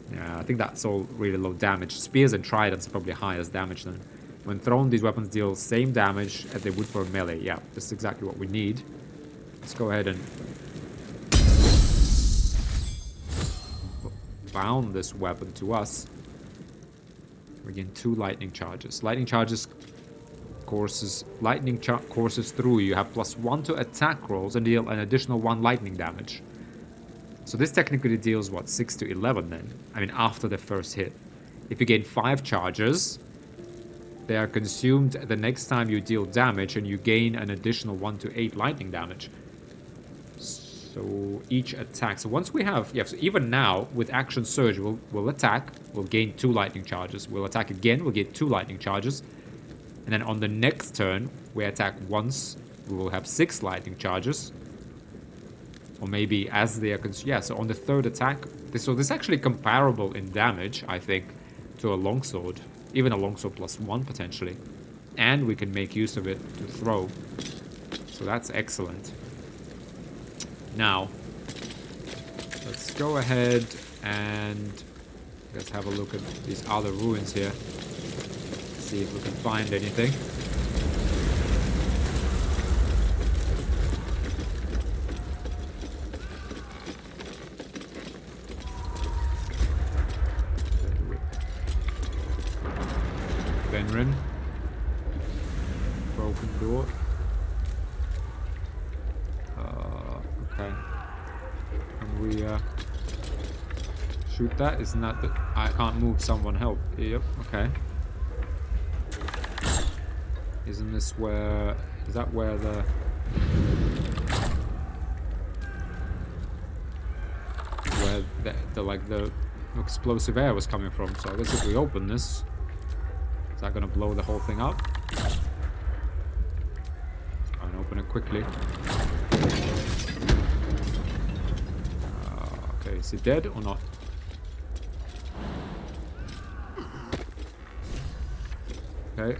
Yeah, I think that's all really low damage. Spears and tridents are probably highest damage then. When thrown, these weapons deal same damage as they would for a melee. Yeah, this is exactly what we need. Let's go ahead and bound this weapon to us. We gain 2 lightning charges. Lightning charges courses through you. You have +1 to attack rolls and deal an additional 1 lightning damage. So this technically deals, what, 6 to 11 then? I mean, after the first hit. If you gain 5 charges, they are consumed the next time you deal damage, and you gain an additional 1 to 8 lightning damage. So each attack. So once we have, yeah, so even now with action surge, we'll attack. We'll gain 2 lightning charges. We'll attack again. We'll get 2 lightning charges. And then on the next turn, we attack once. We will have 6 lightning charges. Or maybe as they are yeah, so on the 3rd attack. So this is actually comparable in damage, I think, to a longsword. Even a longsword +1 potentially. And we can make use of it to throw. So that's excellent. Now, let's go ahead and let's have a look at these other ruins here. See if we can find anything. Benrin. Broken door. Okay. Can we shoot that? Isn't that the... I can't move, someone help. Yep, okay. Isn't this where... Is that where the... Where the like the explosive air was coming from. So I guess if we open this, is that gonna blow the whole thing up? Try and open it quickly. Okay, is he dead or not? Okay,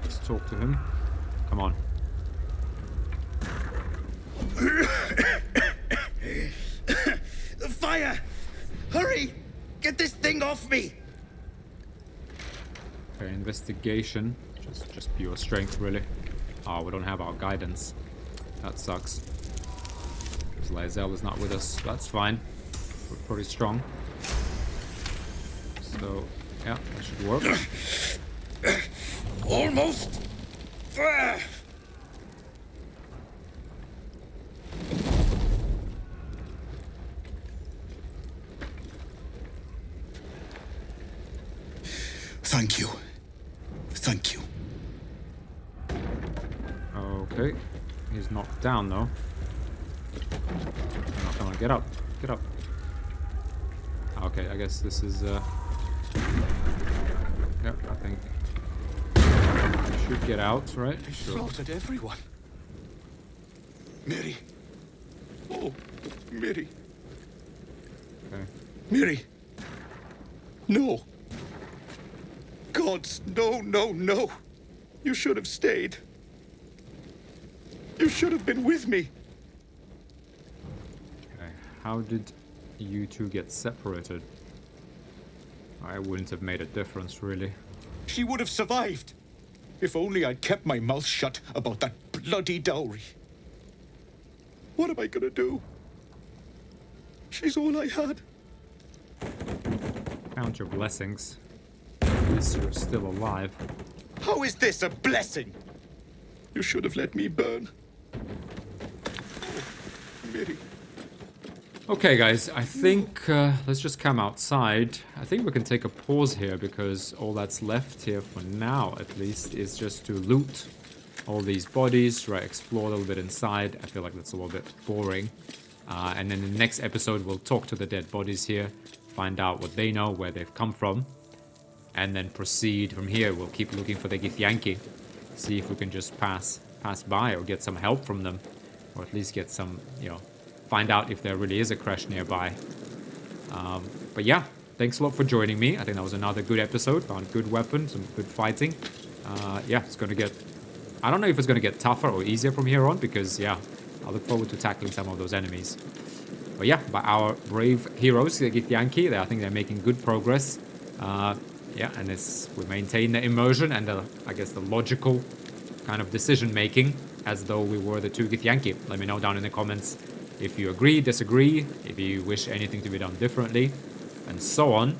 let's talk to him. Come on. The fire! Hurry! Get this thing off me! Okay, investigation. Just pure strength, really. Oh, we don't have our guidance. That sucks. Because Lae'zel is not with us. That's fine. We're pretty strong. So, yeah, that should work. Almost there! Thank you. Thank you. Okay. He's knocked down, though. Come on, get up. Get up. Okay, I guess this is, Yep, I think... should get out, right? They Sure. slaughtered everyone. Miri. Oh, Miri. Okay. Miri. No. Gods, no, no, no. You should have stayed. You should have been with me. Okay. How did you two get separated? I wouldn't have made a difference, really. She would have survived. If only I'd kept my mouth shut about that bloody dowry. What am I gonna do? She's all I had. Count your blessings. At least you're still alive. How is this a blessing? You should have let me burn. Oh, Miri. Okay, guys, I think let's just come outside. I think we can take a pause here because all that's left here for now, at least, is just to loot all these bodies, right? Explore a little bit inside. I feel like that's a little bit boring. And then in the next episode, we'll talk to the dead bodies here, find out what they know, where they've come from, and then proceed from here. We'll keep looking for the Githyanki, see if we can just pass by or get some help from them, or at least get some, you know, find out if there really is a crash nearby. But yeah, thanks a lot for joining me. I think that was another good episode. Found good weapons, some good fighting. Yeah, it's gonna get... I don't know if it's gonna get tougher or easier from here on, because yeah, I look forward to tackling some of those enemies. But yeah, by our brave heroes, the Githyanki, I think they're making good progress. Yeah, and we maintain the immersion and I guess the logical kind of decision making as though we were the two Githyanki. Let me know down in the comments if you agree, disagree, if you wish anything to be done differently, and so on.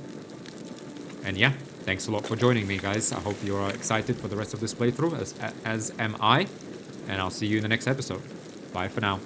And yeah, thanks a lot for joining me, guys. I hope you're excited for the rest of this playthrough, as am I. And I'll see you in the next episode. Bye for now.